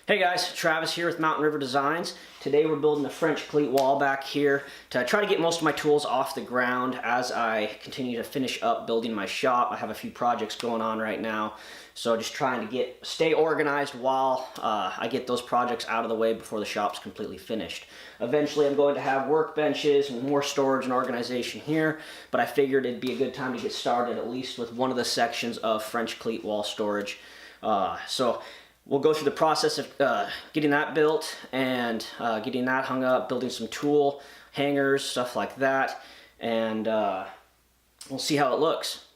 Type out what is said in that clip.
Hey guys, Travis here with Mountain River Designs. Today we're building a French cleat wall back here to try to get most of my tools off the ground as I continue to finish up building my shop. I have a few projects going on right now, so just trying to stay organized while I get those projects out of the way before the shop's completely finished. Eventually I'm going to have workbenches and more storage and organization here, but I figured it'd be a good time to get started at least with one of the sections of French cleat wall storage. So we'll go through the process of getting that built and getting that hung up, building some tool hangers, stuff like that, and we'll see how it looks.